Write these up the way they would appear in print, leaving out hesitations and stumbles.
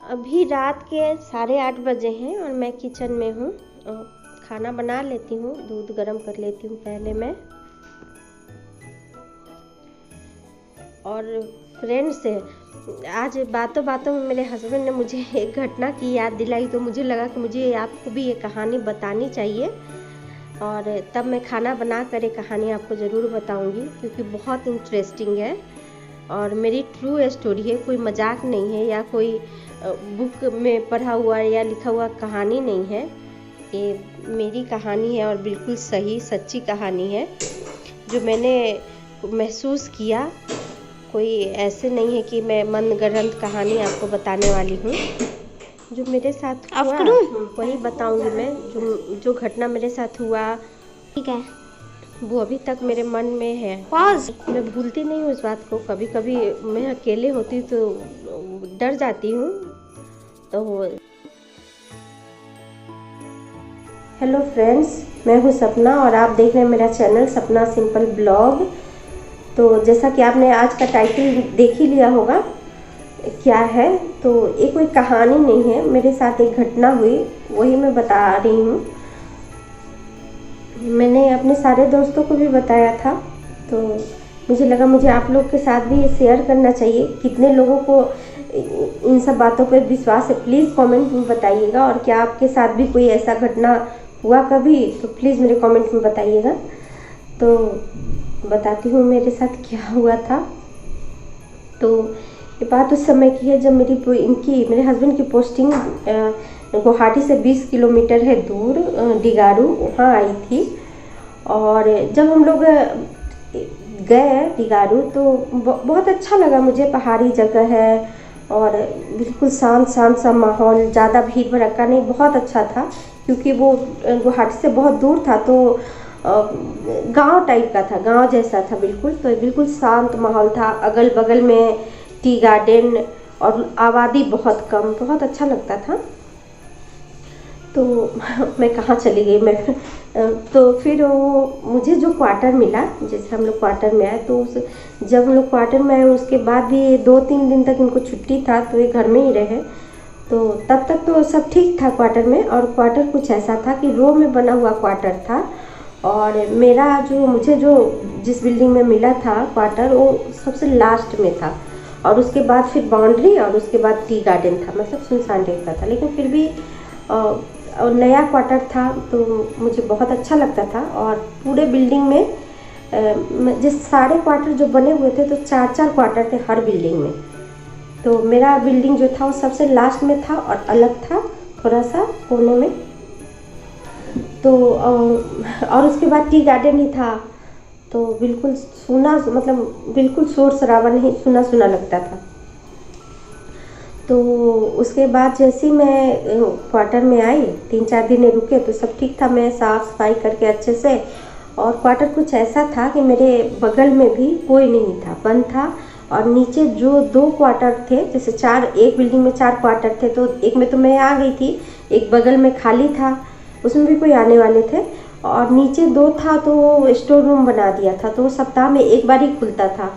अभी रात के 8:30 बजे हैं और मैं किचन में हूँ। खाना बना लेती हूँ, दूध गर्म कर लेती हूँ पहले मैं। और फ्रेंड्स, आज बातों बातों में मेरे हस्बैंड ने मुझे एक घटना की याद दिलाई, तो मुझे लगा कि मुझे आपको भी ये कहानी बतानी चाहिए। और तब मैं खाना बना कर ये कहानी आपको ज़रूर बताऊंगी, क्योंकि बहुत इंटरेस्टिंग है और मेरी ट्रू स्टोरी है, कोई मजाक नहीं है या कोई बुक में पढ़ा हुआ या लिखा हुआ कहानी नहीं है। ये मेरी कहानी है और बिल्कुल सही सच्ची कहानी है जो मैंने महसूस किया। कोई ऐसे नहीं है कि मैं मनगढ़ंत कहानी आपको बताने वाली हूँ। जो मेरे साथ हुआ वही बताऊंगी मैं। जो घटना मेरे साथ हुआ, ठीक है, वो अभी तक मेरे मन में है। मैं भूलती नहीं हूँ उस बात को। कभी कभी मैं अकेले होती तो डर जाती हूँ। तो हेलो फ्रेंड्स, मैं हूँ सपना और आप देख रहे हैं मेरा चैनल सपना सिंपल ब्लॉग। तो जैसा कि आपने आज का टाइटल देख ही लिया होगा क्या है, तो ये कोई कहानी नहीं है, मेरे साथ एक घटना हुई, वही मैं बता रही हूँ। मैंने अपने सारे दोस्तों को भी बताया था, तो मुझे लगा मुझे आप लोग के साथ भी ये शेयर करना चाहिए। कितने लोगों को इन सब बातों पर विश्वास है, प्लीज़ कमेंट में बताइएगा। और क्या आपके साथ भी कोई ऐसा घटना हुआ कभी, तो प्लीज़ मेरे कमेंट में बताइएगा। तो बताती हूँ मेरे साथ क्या हुआ था। तो ये बात उस समय की है जब मेरे हस्बैंड की पोस्टिंग गुवाहाटी से 20 किलोमीटर है दूर, डिगारू, वहाँ आई थी। और जब हम लोग गए डिगारू तो बहुत अच्छा लगा मुझे। पहाड़ी जगह है और बिल्कुल शांत शांत सा माहौल, ज़्यादा भीड़ भड़क्का नहीं, बहुत अच्छा था। क्योंकि वो गुवाहाटी से बहुत दूर था, तो गांव टाइप का था, गांव जैसा था बिल्कुल। तो बिल्कुल शांत माहौल था, अगल बगल में टी गार्डन और आबादी बहुत कम, बहुत अच्छा लगता था। तो मैं कहाँ चली गई मैं तो फिर वो मुझे जो क्वार्टर मिला, जैसे हम लोग क्वार्टर में आए, तो जब हम लोग क्वार्टर में आए उसके बाद भी 2-3 दिन तक इनको छुट्टी था, तो ये घर में ही रहे। तो तब तक तो सब ठीक था क्वार्टर में। और क्वार्टर कुछ ऐसा था कि रो में बना हुआ क्वार्टर था। और मुझे जो जिस बिल्डिंग में मिला था क्वार्टर, वो सबसे लास्ट में था। और उसके बाद फिर बाउंड्री और उसके बाद टी गार्डन था, मतलब सुनसान टाइप का था, लेकिन फिर भी और नया क्वार्टर था, तो मुझे बहुत अच्छा लगता था। और पूरे बिल्डिंग में जिस सारे क्वार्टर जो बने हुए थे, तो 4-4 क्वार्टर थे हर बिल्डिंग में। तो मेरा बिल्डिंग जो था वो सबसे लास्ट में था और अलग था, थोड़ा सा कोने में। तो और उसके बाद टी गार्डन ही था, तो बिल्कुल सुना, मतलब बिल्कुल शोर शराबा नहीं, सुना सुना लगता था। तो उसके बाद जैसे ही मैं क्वार्टर में आई, 3-4 दिन रुके, तो सब ठीक था। मैं साफ़ सफाई करके अच्छे से, और क्वार्टर कुछ ऐसा था कि मेरे बगल में भी कोई नहीं था, बंद था। और नीचे जो 2 क्वार्टर थे, जैसे एक बिल्डिंग में 4 क्वार्टर थे, तो एक में तो मैं आ गई थी, एक बगल में खाली था, उसमें भी कोई आने वाले थे। और नीचे 2 था, तो वो स्टोर रूम बना दिया था, तो वो सप्ताह में एक बार ही खुलता था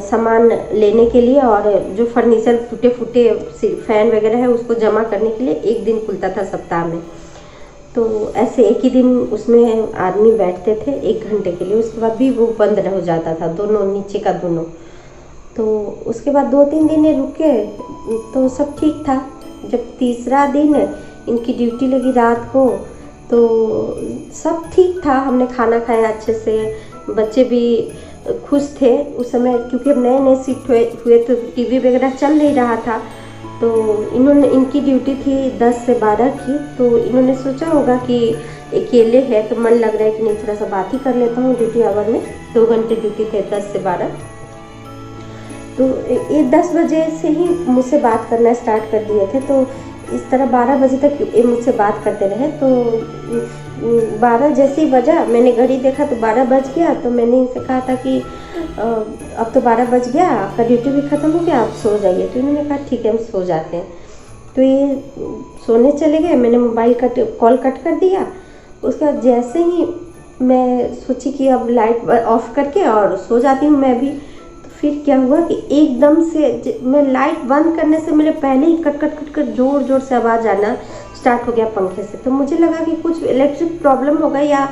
सामान लेने के लिए। और जो फर्नीचर टूटे फूटे फैन वगैरह है उसको जमा करने के लिए एक दिन खुलता था सप्ताह में। तो ऐसे एक ही दिन उसमें आदमी बैठते थे 1 घंटे के लिए, उसके बाद भी वो बंद हो जाता था, दोनों नीचे का दोनों। तो उसके बाद 2-3 दिन रुके तो सब ठीक था। जब तीसरा दिन इनकी ड्यूटी लगी रात को, तो सब ठीक था। हमने खाना खाया अच्छे से, बच्चे भी खुश थे उस समय, क्योंकि अब नए नए शिफ्ट हुए तो टीवी वगैरह चल नहीं रहा था। तो इनकी ड्यूटी थी 10 से 12 की, तो इन्होंने सोचा होगा कि अकेले है तो मन लग रहा है कि नहीं, थोड़ा सा बात ही कर लेता हूँ ड्यूटी आवर में। 2 घंटे ड्यूटी थे, 10 से 12। तो ये 10 बजे से ही मुझसे बात करना स्टार्ट कर दिए थे। तो इस तरह 12 बजे तक ये मुझसे बात करते रहे। तो 12 जैसे ही बजा, मैंने घड़ी देखा तो 12 बज गया। तो मैंने इनसे कहा था कि अब तो 12 बज गया, आपका ड्यूटी भी ख़त्म हो गया, आप सो जाइए। तो इन्होंने कहा ठीक है, हम सो जाते हैं। तो ये सोने चले गए। मैंने मोबाइल कॉल कट कर दिया। उसके बाद जैसे ही मैं सोची कि अब लाइट ऑफ करके और सो जाती हूँ मैं भी, तो फिर क्या हुआ कि एकदम से मैं लाइट बंद करने से मेरे पहले ही कट कट कट कट जोर जोर से आवाज़ आना स्टार्ट हो गया पंखे से। तो मुझे लगा कि कुछ इलेक्ट्रिक प्रॉब्लम होगा या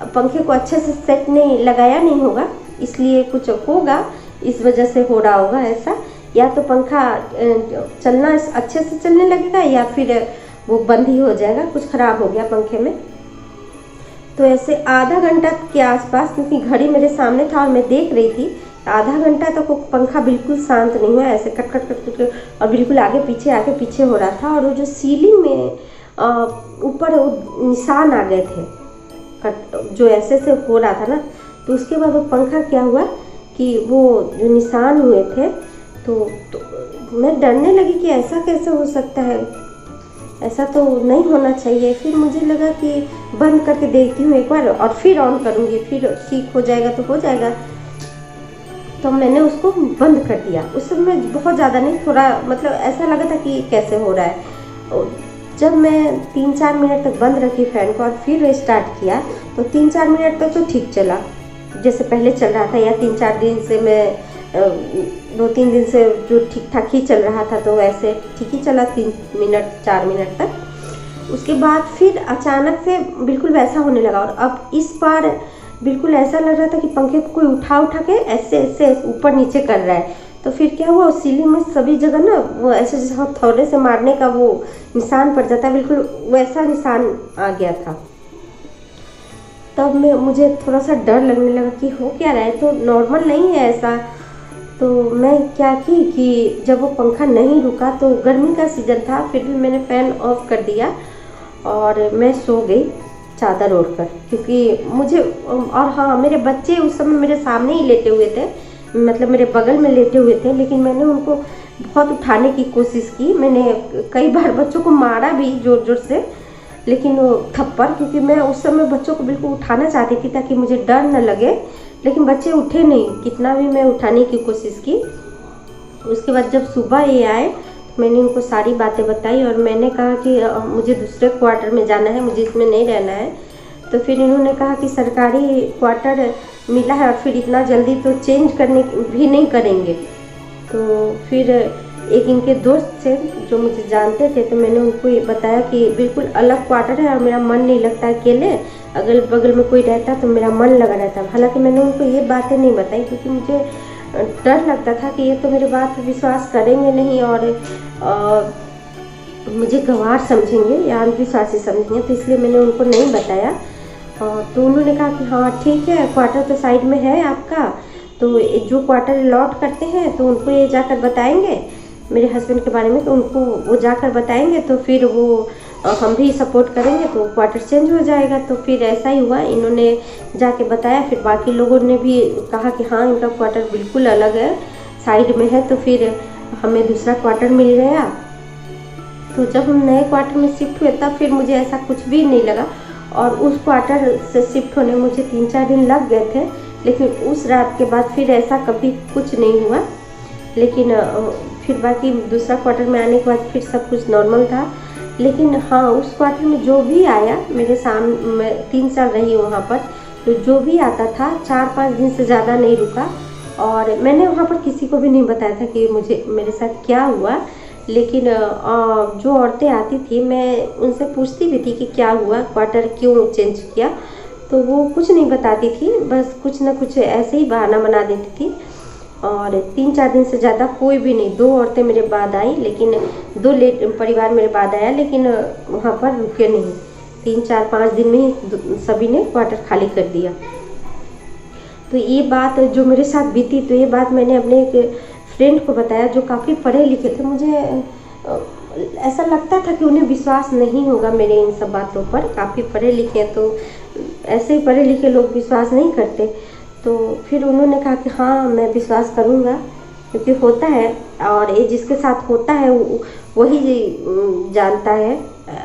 पंखे को अच्छे से सेट नहीं लगाया नहीं होगा, इसलिए कुछ होगा, इस वजह से हो रहा होगा ऐसा। या तो पंखा चलना अच्छे से चलने लगेगा या फिर वो बंद ही हो जाएगा, कुछ ख़राब हो गया पंखे में। तो ऐसे आधा घंटा के आसपास, क्योंकि घड़ी मेरे सामने था और मैं देख रही थी, आधा घंटा तक वो पंखा बिल्कुल शांत नहीं हुआ, ऐसे कट कट कट कट और बिल्कुल आगे पीछे हो रहा था। और वो जो सीलिंग में ऊपर वो निशान आ गए थे कट, जो ऐसे से हो रहा था ना। तो उसके बाद वो पंखा क्या हुआ कि वो जो निशान हुए थे तो मैं डरने लगी कि ऐसा कैसे हो सकता है, ऐसा तो नहीं होना चाहिए। फिर मुझे लगा कि बंद करके देखती हूँ एक बार और फिर ऑन करूँगी, फिर ठीक हो जाएगा तो हो जाएगा। तो मैंने उसको बंद कर दिया। उस समय बहुत ज़्यादा नहीं, थोड़ा मतलब ऐसा लगा था कि कैसे हो रहा है। जब मैं 3-4 मिनट तक बंद रखी फ़ैन को और फिर स्टार्ट किया तो 3-4 मिनट तक तो ठीक चला, जैसे पहले चल रहा था। या 3-4 दिन से मैं 2-3 दिन से जो ठीक ठाक ही चल रहा था, तो वैसे ठीक ही चला 3-4 मिनट तक। उसके बाद फिर अचानक से बिल्कुल वैसा होने लगा। और अब इस बार बिल्कुल ऐसा लग रहा था कि पंखे को कोई उठा के ऐसे ऐसे ऊपर नीचे कर रहा है। तो फिर क्या हुआ, सीलिंग में सभी जगह ना वो ऐसे जैसे हथौड़े से मारने का वो निशान पड़ जाता है, बिल्कुल वैसा निशान आ गया था। तब मुझे थोड़ा सा डर लगने लगा कि हो क्या रहा है, तो नॉर्मल नहीं है ऐसा। तो मैं क्या की कि जब वो पंखा नहीं रुका, तो गर्मी का सीज़न था, फिर भी मैंने फ़ैन ऑफ कर दिया और मैं सो गई चादर ओढ़कर, क्योंकि मुझे और हाँ, मेरे बच्चे उस समय मेरे सामने ही लेटे हुए थे, मतलब मेरे बगल में लेटे हुए थे। लेकिन मैंने उनको बहुत उठाने की कोशिश की, मैंने कई बार बच्चों को मारा भी ज़ोर ज़ोर से, लेकिन वो थप्पड़, क्योंकि मैं उस समय बच्चों को बिल्कुल उठाना चाहती थी ताकि मुझे डर न लगे, लेकिन बच्चे उठे नहीं, कितना भी मैं उठाने की कोशिश की। उसके बाद जब सुबह ये आए, मैंने उनको सारी बातें बताई और मैंने कहा कि मुझे दूसरे क्वार्टर में जाना है, मुझे इसमें नहीं रहना है। तो फिर इन्होंने कहा कि सरकारी क्वार्टर मिला है और फिर इतना जल्दी तो चेंज करने भी नहीं करेंगे। तो फिर एक इनके दोस्त थे जो मुझे जानते थे, तो मैंने उनको ये बताया कि बिल्कुल अलग क्वार्टर है और मेरा मन नहीं लगता अकेले, अगल बगल में कोई रहता तो मेरा मन लगा रहता। हालांकि मैंने उनको ये बातें नहीं बताई क्योंकि मुझे डर लगता था कि ये तो मेरे बात पर विश्वास करेंगे नहीं और मुझे गंवार समझेंगे या अंधविश्वासी समझेंगे, तो इसलिए मैंने उनको नहीं बताया। तो उन्होंने कहा कि हाँ ठीक है, क्वार्टर तो साइड में है आपका, तो जो क्वार्टर अलॉट करते हैं तो उनको ये जाकर बताएंगे मेरे हस्बैंड के बारे में, तो उनको वो जाकर बताएंगे तो फिर वो हम भी सपोर्ट करेंगे तो क्वार्टर चेंज हो जाएगा। तो फिर ऐसा ही हुआ, इन्होंने जाके बताया, फिर बाकी लोगों ने भी कहा कि हाँ इनका क्वार्टर बिल्कुल अलग है, साइड में है। तो फिर हमें दूसरा क्वार्टर मिल गया। तो जब हम नए क्वार्टर में शिफ्ट हुए तब फिर मुझे ऐसा कुछ भी नहीं लगा, और उस क्वार्टर से शिफ्ट होने में मुझे 3-4 दिन लग गए थे, लेकिन उस रात के बाद फिर ऐसा कभी कुछ नहीं हुआ। लेकिन फिर बाकी दूसरा क्वार्टर में आने के बाद फिर सब कुछ नॉर्मल था। लेकिन हाँ, उस क्वार्टर में जो भी आया, मेरे सामने मैं 3 साल रही वहाँ पर, तो जो भी आता था 4-5 दिन से ज़्यादा नहीं रुका। और मैंने वहाँ पर किसी को भी नहीं बताया था कि मेरे साथ क्या हुआ। लेकिन जो औरतें आती थी मैं उनसे पूछती भी थी कि क्या हुआ, क्वार्टर क्यों चेंज किया, तो वो कुछ नहीं बताती थी, बस कुछ ना कुछ ऐसे ही बहाना बना देती थी। और 3-4 दिन से ज़्यादा कोई भी नहीं, 2 औरतें मेरे बाद आई, लेकिन 2 परिवार मेरे बाद आया, लेकिन वहाँ पर रुके नहीं। 3-4-5 दिन में ही सभी ने क्वार्टर खाली कर दिया। तो ये बात जो मेरे साथ बीती, तो ये बात मैंने अपने एक फ्रेंड को बताया जो काफ़ी पढ़े लिखे थे। मुझे ऐसा लगता था कि उन्हें विश्वास नहीं होगा मेरे इन सब बातों पर, काफ़ी पढ़े लिखे हैं तो ऐसे ही पढ़े लिखे लोग विश्वास नहीं करते। तो फिर उन्होंने कहा कि हाँ मैं विश्वास करूँगा, क्योंकि होता है और ये जिसके साथ होता है वही जानता है,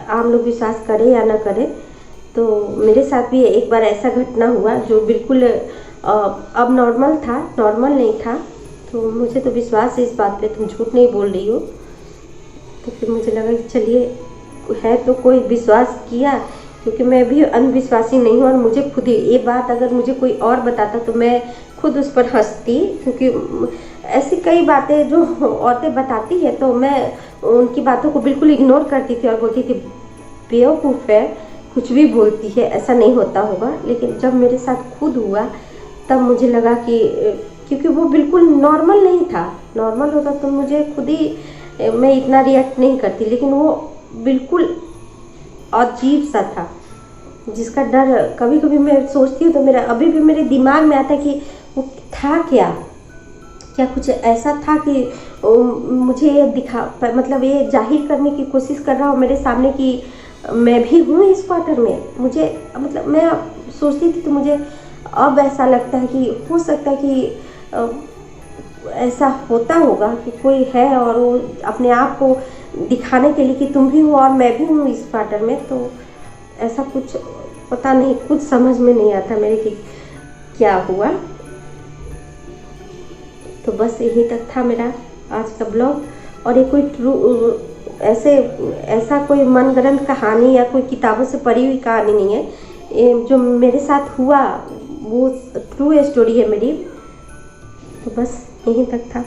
आम लोग विश्वास करें या ना करें। तो मेरे साथ भी एक बार ऐसा घटना हुआ जो बिल्कुल अब नॉर्मल था, नॉर्मल नहीं था। तो मुझे तो विश्वास है इस बात पे, तुम झूठ नहीं बोल रही हो। तो फिर मुझे लगा कि चलिए है तो कोई विश्वास किया, क्योंकि मैं भी अंधविश्वासी नहीं हूँ। और मुझे खुद ही ये बात अगर मुझे कोई और बताता तो मैं खुद उस पर हंसती, क्योंकि ऐसी कई बातें जो औरतें बताती है तो मैं उनकी बातों को बिल्कुल इग्नोर करती थी और बोलती थी बेवकूफ़ है, कुछ भी बोलती है, ऐसा नहीं होता होगा। लेकिन जब मेरे साथ खुद हुआ तब मुझे लगा कि क्योंकि वो बिल्कुल नॉर्मल नहीं था, नॉर्मल होता तो मुझे खुद ही मैं इतना रिएक्ट नहीं करती, लेकिन वो बिल्कुल अजीब सा था जिसका डर कभी कभी मैं सोचती हूँ तो मेरा अभी भी मेरे दिमाग में आता है कि वो था क्या, क्या कुछ ऐसा था कि मुझे ये मतलब ये जाहिर करने की कोशिश कर रहा हो मेरे सामने कि मैं भी हूँ इस क्वार्टर में। मुझे मतलब मैं सोचती थी तो मुझे अब ऐसा लगता है कि हो सकता है कि ऐसा होता होगा कि कोई है और वो अपने आप को दिखाने के लिए कि तुम भी हो और मैं भी हूँ इस क्वार्टर में। तो ऐसा कुछ पता नहीं, कुछ समझ में नहीं आता मेरे कि क्या हुआ। तो बस यहीं तक था मेरा आज का ब्लॉग। और ये कोई ऐसा कोई मनगढ़ंत कहानी या कोई किताबों से पढ़ी हुई कहानी नहीं है, ये जो मेरे साथ हुआ वो ट्रू स्टोरी है मेरी। तो बस यहीं तक था।